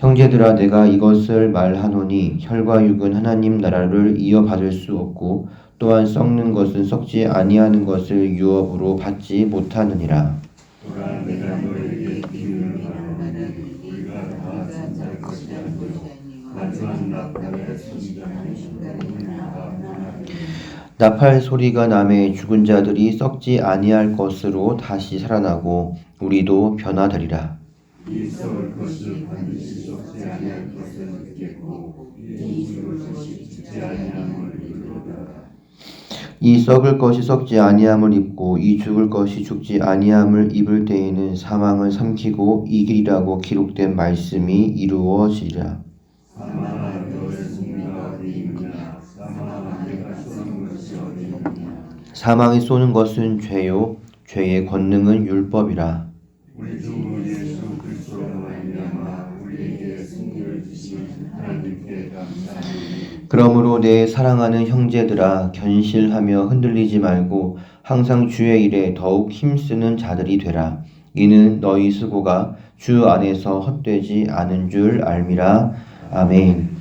형제들아 내가 이것을 말하노니 혈과 육은 하나님 나라를 이어받을 수 없고 또한 썩는 것은 썩지 아니하는 것을 유업으로 받지 못하느니라. 또한 내가 너에게 비유를 말하노니 우리가 다 잠잘 것이 아니요 마지막 나팔에 선지자는 순간이나 하나니 나팔 소리가 나매 죽은 자들이 썩지 아니할 것으로 다시 살아나고 우리도 변화되리라. 이 썩을 것을 반드시 썩지 아니할 것을 믿겠고 이 죽을 것이 죽지 아니함을 믿으리라. 이 썩을 것이 썩지 아니함을 입고 이 죽을 것이 죽지 아니함을 입을 때에는 사망을 삼키고 이기리라고 기록된 말씀이 이루어지리라. 사망아 너의 승리가 어디 있느냐 사망아 내가 쏘는 것이 어디 있느냐. 사망이 쏘는 것은 죄요 죄의 권능은 율법이라. 우리 주 예수 그리스도로 말미암아 우리에게 승리를 주신 하나님께 감사하니 그러므로 내 사랑하는 형제들아 견실하며 흔들리지 말고 항상 주의 일에 더욱 힘쓰는 자들이 되라. 이는 너희 수고가 주 안에서 헛되지 않은 줄 알미라. 아멘.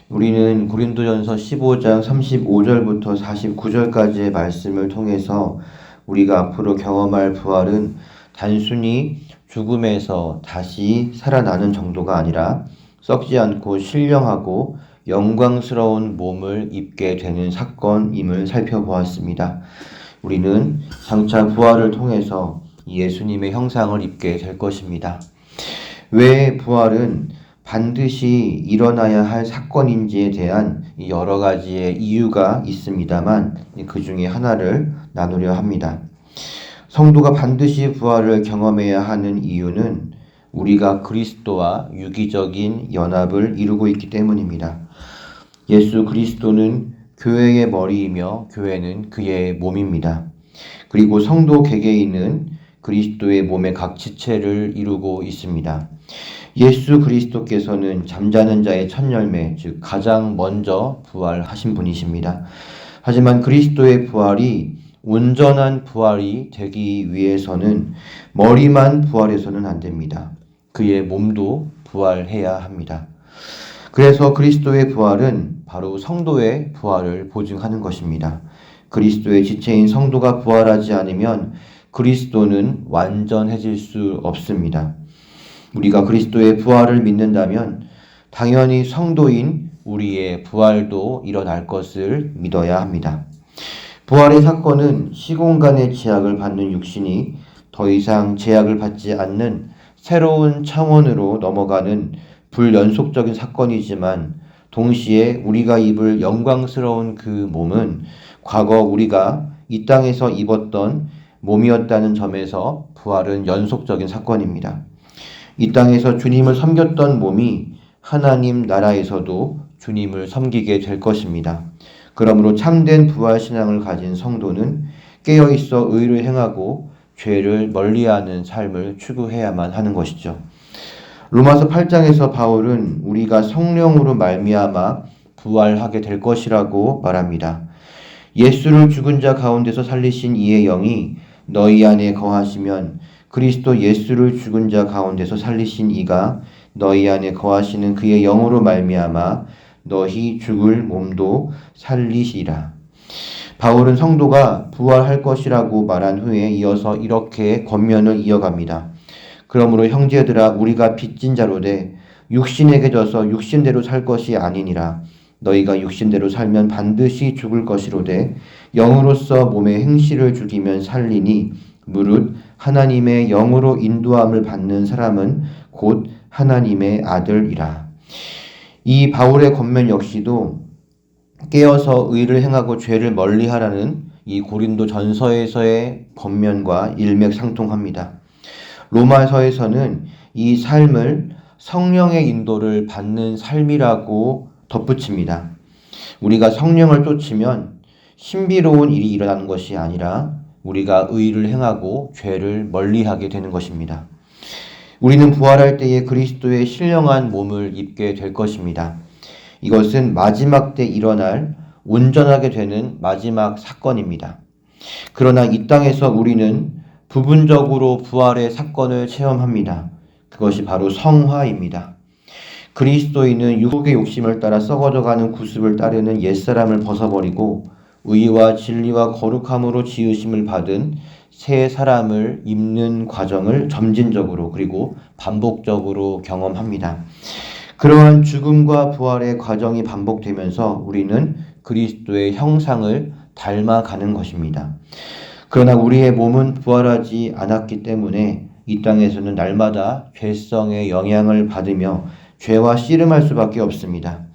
우리는 고린도전서 15장 35절부터 49절까지의 말씀을 통해서 우리가 앞으로 경험할 부활은 단순히 죽음에서 다시 살아나는 정도가 아니라 썩지 않고 신령하고 영광스러운 몸을 입게 되는 사건임을 살펴보았습니다. 우리는 장차 부활을 통해서 예수님의 형상을 입게 될 것입니다. 왜 부활은 반드시 일어나야 할 사건인지에 대한 여러 가지의 이유가 있습니다만 그 중에 하나를 나누려 합니다. 성도가 반드시 부활을 경험해야 하는 이유는 우리가 그리스도와 유기적인 연합을 이루고 있기 때문입니다. 예수 그리스도는 교회의 머리이며 교회는 그의 몸입니다. 그리고 성도 개개인은 그리스도의 몸의 각 지체를 이루고 있습니다. 예수 그리스도께서는 잠자는 자의 첫 열매, 즉 가장 먼저 부활하신 분이십니다. 하지만 그리스도의 부활이 온전한 부활이 되기 위해서는 머리만 부활해서는 안 됩니다. 그의 몸도 부활해야 합니다. 그래서 그리스도의 부활은 바로 성도의 부활을 보증하는 것입니다. 그리스도의 지체인 성도가 부활하지 않으면 그리스도는 완전해질 수 없습니다. 우리가 그리스도의 부활을 믿는다면 당연히 성도인 우리의 부활도 일어날 것을 믿어야 합니다. 부활의 사건은 시공간의 제약을 받는 육신이 더 이상 제약을 받지 않는 새로운 차원으로 넘어가는 불연속적인 사건이지만 동시에 우리가 입을 영광스러운 그 몸은 과거 우리가 이 땅에서 입었던 몸이었다는 점에서 부활은 연속적인 사건입니다. 이 땅에서 주님을 섬겼던 몸이 하나님 나라에서도 주님을 섬기게 될 것입니다. 그러므로 참된 부활신앙을 가진 성도는 깨어있어 의를 행하고 죄를 멀리하는 삶을 추구해야만 하는 것이죠. 로마서 8장에서 바울은 우리가 성령으로 말미암아 부활하게 될 것이라고 말합니다. 예수를 죽은 자 가운데서 살리신 이의 영이 너희 안에 거하시면 그리스도 예수를 죽은 자 가운데서 살리신 이가 너희 안에 거하시는 그의 영으로 말미암아 너희 죽을 몸도 살리시리라. 바울은 성도가 부활할 것이라고 말한 후에 이어서 이렇게 권면을 이어갑니다. 그러므로 형제들아 우리가 빚진 자로 돼 육신에게 져서 육신대로 살 것이 아니니라. 너희가 육신대로 살면 반드시 죽을 것이로되 영으로서 몸의 행실을 죽이면 살리니 무릇 하나님의 영으로 인도함을 받는 사람은 곧 하나님의 아들이라. 이 바울의 권면 역시도 깨어서 의를 행하고 죄를 멀리하라는 이 고린도 전서에서의 권면과 일맥상통합니다. 로마서에서는 이 삶을 성령의 인도를 받는 삶이라고 덧붙입니다. 우리가 성령을 쫓으면 신비로운 일이 일어나는 것이 아니라 우리가 의를 행하고 죄를 멀리하게 되는 것입니다. 우리는 부활할 때에 그리스도의 신령한 몸을 입게 될 것입니다. 이것은 마지막 때 일어날 온전하게 되는 마지막 사건입니다. 그러나 이 땅에서 우리는 부분적으로 부활의 사건을 체험합니다. 그것이 바로 성화입니다. 그리스도인은 육의 욕심을 따라 썩어져가는 구습을 따르는 옛사람을 벗어버리고 의와 진리와 거룩함으로 지으심을 받은 새 사람을 입는 과정을 점진적으로 그리고 반복적으로 경험합니다. 그러한 죽음과 부활의 과정이 반복되면서 우리는 그리스도의 형상을 닮아가는 것입니다. 그러나 우리의 몸은 부활하지 않았기 때문에 이 땅에서는 날마다 죄성의 영향을 받으며 죄와 씨름할 수밖에 없습니다.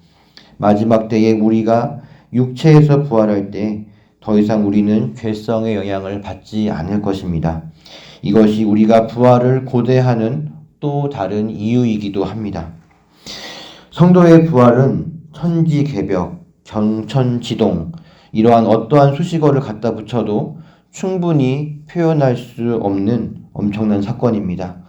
마지막 때에 우리가 육체에서 부활할 때 더 이상 우리는 죄성의 영향을 받지 않을 것입니다. 이것이 우리가 부활을 고대하는 또 다른 이유이기도 합니다. 성도의 부활은 천지개벽, 정천지동, 이러한 어떠한 수식어를 갖다 붙여도 충분히 표현할 수 없는 엄청난 사건입니다.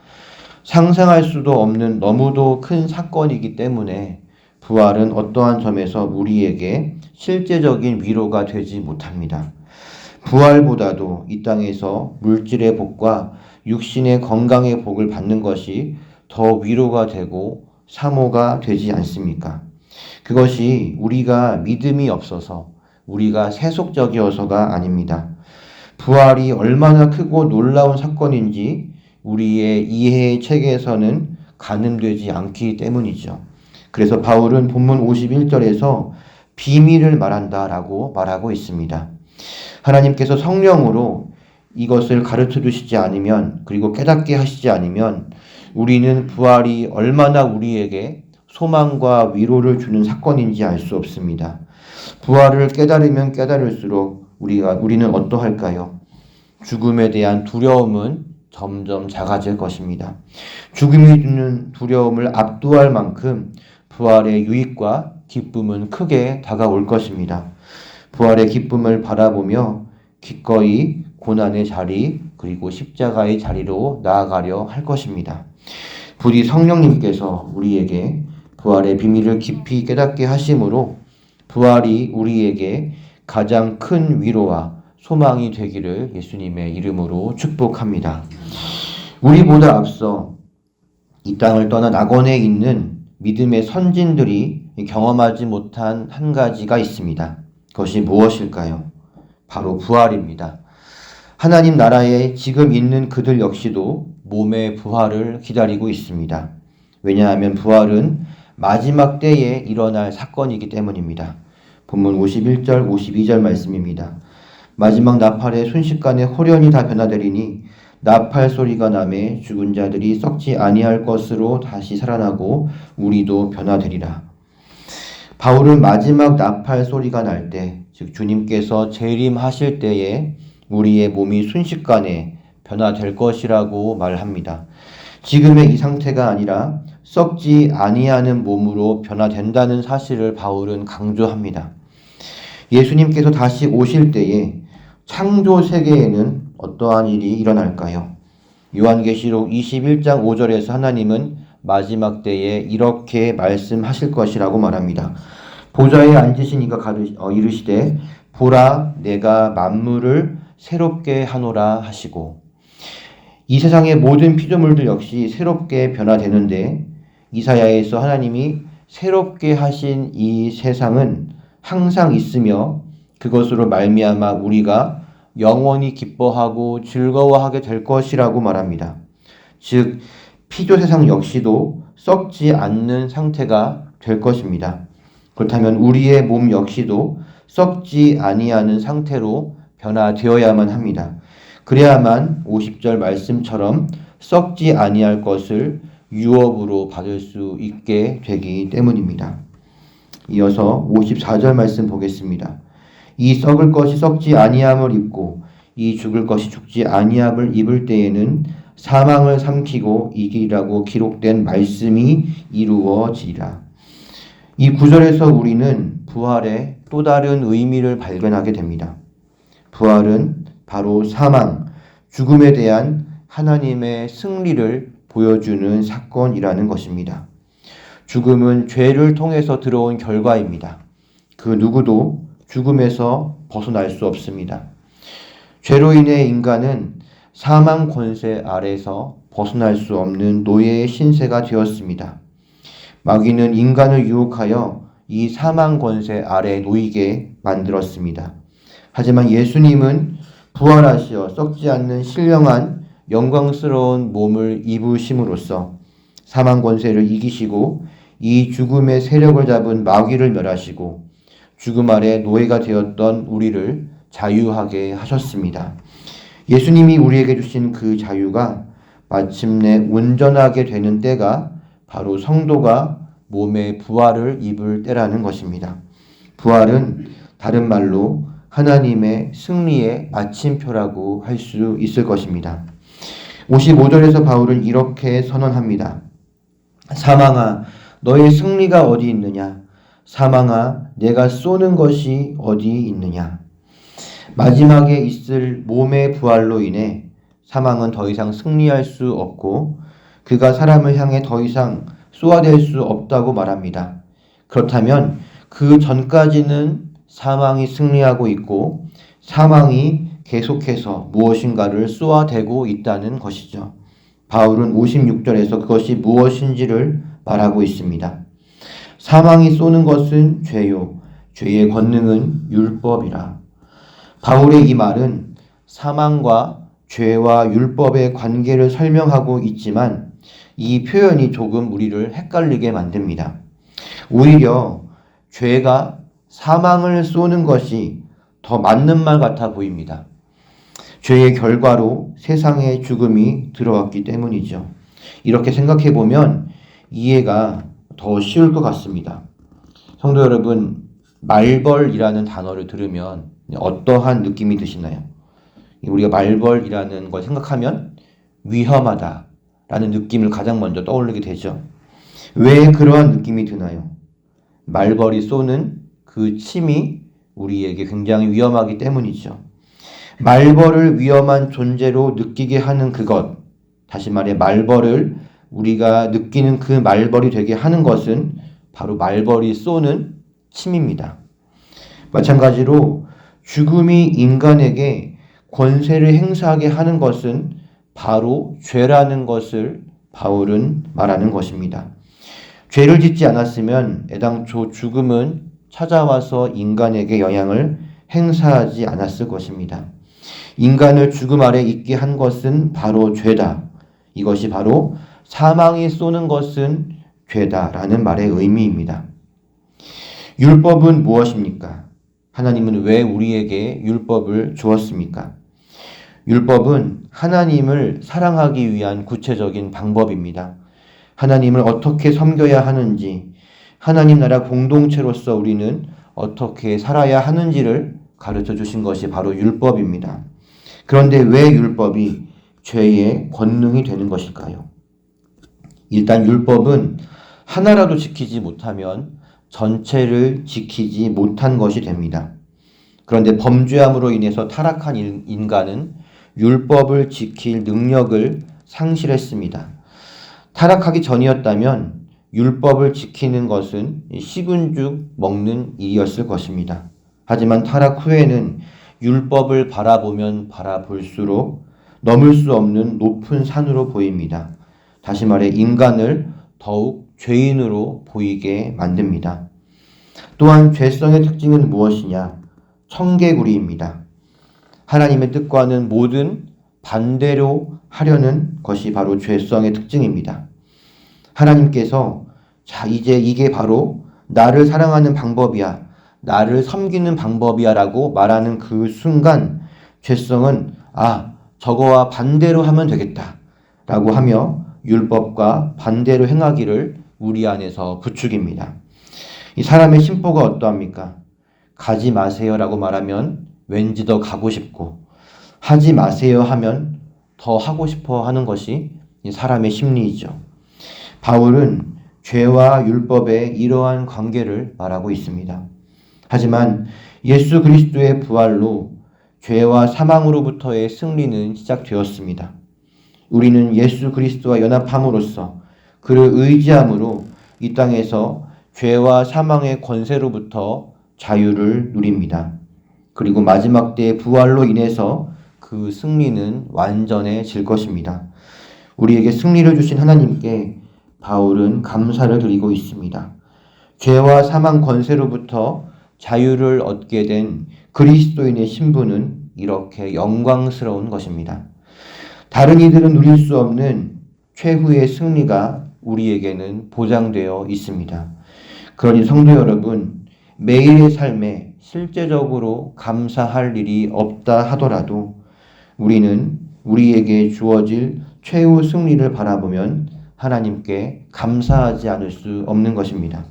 상상할 수도 없는 너무도 큰 사건이기 때문에 부활은 어떠한 점에서 우리에게 실제적인 위로가 되지 못합니다. 부활보다도 이 땅에서 물질의 복과 육신의 건강의 복을 받는 것이 더 위로가 되고 사모가 되지 않습니까? 그것이 우리가 믿음이 없어서 우리가 세속적이어서가 아닙니다. 부활이 얼마나 크고 놀라운 사건인지 우리의 이해의 책에서는 가늠되지 않기 때문이죠. 그래서 바울은 본문 51절에서 비밀을 말한다라고 말하고 있습니다. 하나님께서 성령으로 이것을 가르쳐 주시지 않으면 그리고 깨닫게 하시지 않으면 우리는 부활이 얼마나 우리에게 소망과 위로를 주는 사건인지 알 수 없습니다. 부활을 깨달으면 깨달을수록 우리는 어떠할까요? 죽음에 대한 두려움은 점점 작아질 것입니다. 죽음이 주는 두려움을 압도할 만큼 부활의 유익과 기쁨은 크게 다가올 것입니다. 부활의 기쁨을 바라보며 기꺼이 고난의 자리 그리고 십자가의 자리로 나아가려 할 것입니다. 부디 성령님께서 우리에게 부활의 비밀을 깊이 깨닫게 하심으로 부활이 우리에게 가장 큰 위로와 소망이 되기를 예수님의 이름으로 축복합니다. 우리보다 앞서 이 땅을 떠난 낙원에 있는 믿음의 선진들이 경험하지 못한 한 가지가 있습니다. 그것이 무엇일까요? 바로 부활입니다. 하나님 나라에 지금 있는 그들 역시도 몸의 부활을 기다리고 있습니다. 왜냐하면 부활은 마지막 때에 일어날 사건이기 때문입니다. 본문 51절, 52절 말씀입니다. 마지막 나팔에 순식간에 홀연히 다 변화되리니 나팔 소리가 나매 죽은 자들이 썩지 아니할 것으로 다시 살아나고 우리도 변화되리라. 바울은 마지막 나팔 소리가 날 때, 즉 주님께서 재림하실 때에 우리의 몸이 순식간에 변화될 것이라고 말합니다. 지금의 이 상태가 아니라 썩지 아니하는 몸으로 변화된다는 사실을 바울은 강조합니다. 예수님께서 다시 오실 때에 창조 세계에는 어떠한 일이 일어날까요? 요한계시록 21장 5절에서 하나님은 마지막 때에 이렇게 말씀하실 것이라고 말합니다. 보좌에 앉으신 이가 이르시되 보라 내가 만물을 새롭게 하노라 하시고, 이 세상의 모든 피조물들 역시 새롭게 변화되는데 이사야에서 하나님이 새롭게 하신 이 세상은 항상 있으며 그것으로 말미암아 우리가 영원히 기뻐하고 즐거워하게 될 것이라고 말합니다. 즉 피조 세상 역시도 썩지 않는 상태가 될 것입니다. 그렇다면 우리의 몸 역시도 썩지 아니하는 상태로 변화되어야만 합니다. 그래야만 50절 말씀처럼 썩지 아니할 것을 유업으로 받을 수 있게 되기 때문입니다. 이어서 54절 말씀 보겠습니다. 이 썩을 것이 썩지 아니함을 입고 이 죽을 것이 죽지 아니함을 입을 때에는 사망을 삼키고 이기리라고 기록된 말씀이 이루어지리라. 이 구절에서 우리는 부활의 또 다른 의미를 발견하게 됩니다. 부활은 바로 사망, 죽음에 대한 하나님의 승리를 보여주는 사건이라는 것입니다. 죽음은 죄를 통해서 들어온 결과입니다. 그 누구도 죽음에서 벗어날 수 없습니다. 죄로 인해 인간은 사망 권세 아래서 벗어날 수 없는 노예의 신세가 되었습니다. 마귀는 인간을 유혹하여 이 사망 권세 아래 놓이게 만들었습니다. 하지만 예수님은 부활하시어 썩지 않는 신령한 영광스러운 몸을 입으심으로써 사망 권세를 이기시고 이 죽음의 세력을 잡은 마귀를 멸하시고 죽음 아래 노예가 되었던 우리를 자유하게 하셨습니다. 예수님이 우리에게 주신 그 자유가 마침내 온전하게 되는 때가 바로 성도가 몸의 부활을 입을 때라는 것입니다. 부활은 다른 말로 하나님의 승리의 마침표라고 할 수 있을 것입니다. 55절에서 바울은 이렇게 선언합니다. 사망아, 너의 승리가 어디 있느냐? 사망아, 내가 쏘는 것이 어디 있느냐? 마지막에 있을 몸의 부활로 인해 사망은 더 이상 승리할 수 없고 그가 사람을 향해 더 이상 쏘아댈 수 없다고 말합니다. 그렇다면 그 전까지는 사망이 승리하고 있고 사망이 계속해서 무엇인가를 쏘아대고 있다는 것이죠. 바울은 56절에서 그것이 무엇인지를 말하고 있습니다. 사망이 쏘는 것은 죄요, 죄의 권능은 율법이라. 바울의 이 말은 사망과 죄와 율법의 관계를 설명하고 있지만 이 표현이 조금 우리를 헷갈리게 만듭니다. 오히려 죄가 사망을 쏘는 것이 더 맞는 말 같아 보입니다. 죄의 결과로 세상에 죽음이 들어왔기 때문이죠. 이렇게 생각해 보면 이해가 더 쉬울 것 같습니다. 성도 여러분, 말벌이라는 단어를 들으면 어떠한 느낌이 드시나요? 우리가 말벌이라는 걸 생각하면 위험하다라는 느낌을 가장 먼저 떠올리게 되죠. 왜 그러한 느낌이 드나요? 말벌이 쏘는 그 침이 우리에게 굉장히 위험하기 때문이죠. 말벌을 위험한 존재로 느끼게 하는 그것, 다시 말해 말벌을 우리가 느끼는 그 말벌이 되게 하는 것은 바로 말벌이 쏘는 침입니다. 마찬가지로 죽음이 인간에게 권세를 행사하게 하는 것은 바로 죄라는 것을 바울은 말하는 것입니다. 죄를 짓지 않았으면 애당초 죽음은 찾아와서 인간에게 영향을 행사하지 않았을 것입니다. 인간을 죽음 아래 있게 한 것은 바로 죄다. 이것이 바로 사망이 쏘는 것은 죄다라는 말의 의미입니다. 율법은 무엇입니까? 하나님은 왜 우리에게 율법을 주었습니까? 율법은 하나님을 사랑하기 위한 구체적인 방법입니다. 하나님을 어떻게 섬겨야 하는지, 하나님 나라 공동체로서 우리는 어떻게 살아야 하는지를 가르쳐 주신 것이 바로 율법입니다. 그런데 왜 율법이 죄의 권능이 되는 것일까요? 일단 율법은 하나라도 지키지 못하면 전체를 지키지 못한 것이 됩니다. 그런데 범죄함으로 인해서 타락한 인간은 율법을 지킬 능력을 상실했습니다. 타락하기 전이었다면 율법을 지키는 것은 식은 죽 먹는 일이었을 것입니다. 하지만 타락 후에는 율법을 바라보면 바라볼수록 넘을 수 없는 높은 산으로 보입니다. 다시 말해 인간을 더욱 죄인으로 보이게 만듭니다. 또한 죄성의 특징은 무엇이냐? 청개구리입니다. 하나님의 뜻과는 모든 반대로 하려는 것이 바로 죄성의 특징입니다. 하나님께서 자, 이제 이게 바로 나를 사랑하는 방법이야. 나를 섬기는 방법이야 라고 말하는 그 순간 죄성은 저거와 반대로 하면 되겠다 라고 하며 율법과 반대로 행하기를 우리 안에서 부추깁니다. 이 사람의 심보가 어떠합니까? 가지 마세요 라고 말하면 왠지 더 가고 싶고 하지 마세요 하면 더 하고 싶어 하는 것이 이 사람의 심리이죠. 바울은 죄와 율법의 이러한 관계를 말하고 있습니다. 하지만 예수 그리스도의 부활로 죄와 사망으로부터의 승리는 시작되었습니다. 우리는 예수 그리스도와 연합함으로써 그를 의지함으로 이 땅에서 죄와 사망의 권세로부터 자유를 누립니다. 그리고 마지막 때의 부활로 인해서 그 승리는 완전해질 것입니다. 우리에게 승리를 주신 하나님께 바울은 감사를 드리고 있습니다. 죄와 사망 권세로부터 자유를 얻게 된 그리스도인의 신분은 이렇게 영광스러운 것입니다. 다른 이들은 누릴 수 없는 최후의 승리가 우리에게는 보장되어 있습니다. 그러니 성도 여러분, 매일의 삶에 실제적으로 감사할 일이 없다 하더라도 우리는 우리에게 주어질 최후 승리를 바라보면 하나님께 감사하지 않을 수 없는 것입니다.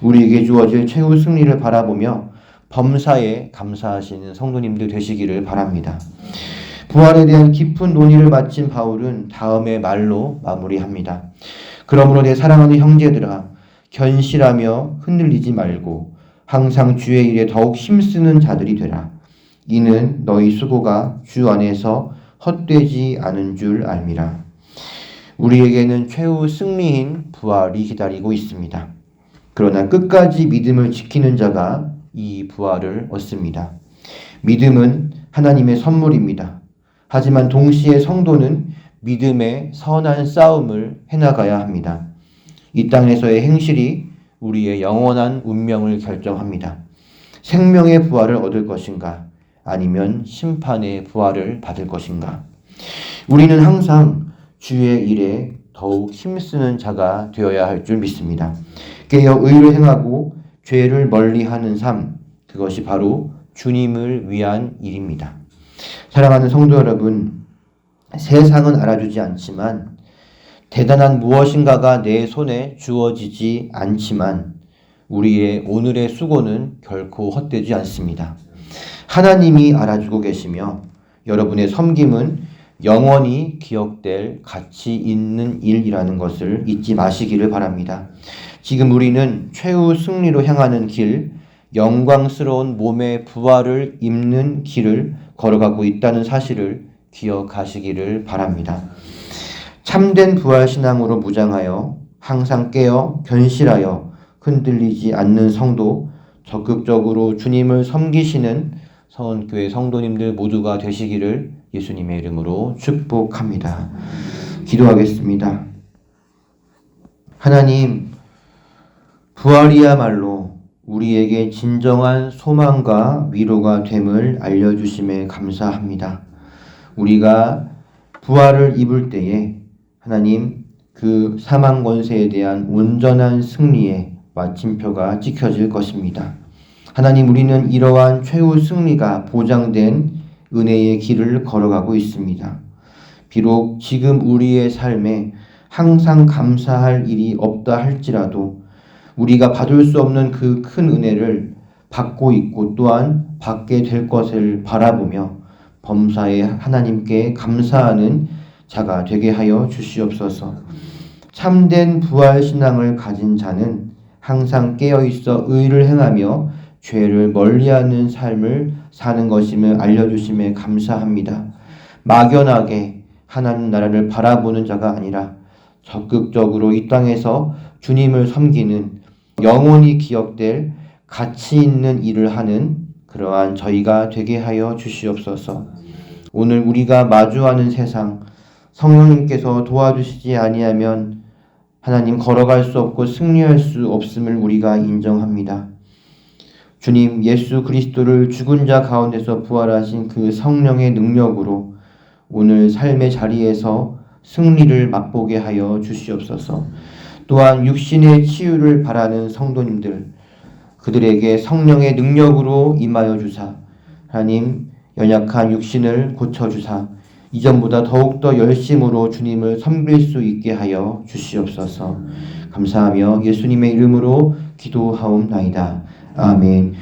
우리에게 주어질 최후 승리를 바라보며 범사에 감사하시는 성도님들 되시기를 바랍니다. 부활에 대한 깊은 논의를 마친 바울은 다음의 말로 마무리합니다. 그러므로 내 사랑하는 형제들아, 견실하며 흔들리지 말고 항상 주의 일에 더욱 힘쓰는 자들이 되라. 이는 너희 수고가 주 안에서 헛되지 않은 줄 알미라. 우리에게는 최후 승리인 부활이 기다리고 있습니다. 그러나 끝까지 믿음을 지키는 자가 이 부활을 얻습니다. 믿음은 하나님의 선물입니다. 하지만 동시에 성도는 믿음의 선한 싸움을 해나가야 합니다. 이 땅에서의 행실이 우리의 영원한 운명을 결정합니다. 생명의 부활을 얻을 것인가? 아니면 심판의 부활을 받을 것인가? 우리는 항상 주의 일에 더욱 힘쓰는 자가 되어야 할 줄 믿습니다. 깨어 의를 행하고 죄를 멀리하는 삶, 그것이 바로 주님을 위한 일입니다. 사랑하는 성도 여러분, 세상은 알아주지 않지만 대단한 무엇인가가 내 손에 주어지지 않지만 우리의 오늘의 수고는 결코 헛되지 않습니다. 하나님이 알아주고 계시며 여러분의 섬김은 영원히 기억될 가치 있는 일이라는 것을 잊지 마시기를 바랍니다. 지금 우리는 최후 승리로 향하는 길, 영광스러운 몸의 부활을 입는 길을 걸어가고 있다는 사실을 기억하시기를 바랍니다. 참된 부활신앙으로 무장하여 항상 깨어 견실하여 흔들리지 않는 성도, 적극적으로 주님을 섬기시는 서원교회 성도님들 모두가 되시기를 예수님의 이름으로 축복합니다. 기도하겠습니다. 하나님, 부활이야말로 우리에게 진정한 소망과 위로가 됨을 알려주심에 감사합니다. 우리가 부활을 입을 때에 하나님, 그 사망 권세에 대한 온전한 승리의 마침표가 찍혀질 것입니다. 하나님, 우리는 이러한 최후 승리가 보장된 은혜의 길을 걸어가고 있습니다. 비록 지금 우리의 삶에 항상 감사할 일이 없다 할지라도 우리가 받을 수 없는 그 큰 은혜를 받고 있고 또한 받게 될 것을 바라보며 범사에 하나님께 감사하는 자가 되게 하여 주시옵소서. 참된 부활신앙을 가진 자는 항상 깨어있어 의를 행하며 죄를 멀리하는 삶을 사는 것임을 알려주심에 감사합니다. 막연하게 하나님 나라를 바라보는 자가 아니라 적극적으로 이 땅에서 주님을 섬기는 영원히 기억될 가치 있는 일을 하는 그러한 저희가 되게 하여 주시옵소서. 오늘 우리가 마주하는 세상, 성령님께서 도와주시지 아니하면 하나님 걸어갈 수 없고 승리할 수 없음을 우리가 인정합니다. 주님, 예수 그리스도를 죽은 자 가운데서 부활하신 그 성령의 능력으로 오늘 삶의 자리에서 승리를 맛보게 하여 주시옵소서. 또한 육신의 치유를 바라는 성도님들, 그들에게 성령의 능력으로 임하여 주사 하나님 연약한 육신을 고쳐주사 이전보다 더욱더 열심으로 주님을 섬길 수 있게 하여 주시옵소서. 감사하며 예수님의 이름으로 기도하옵나이다. 아멘.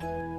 아멘.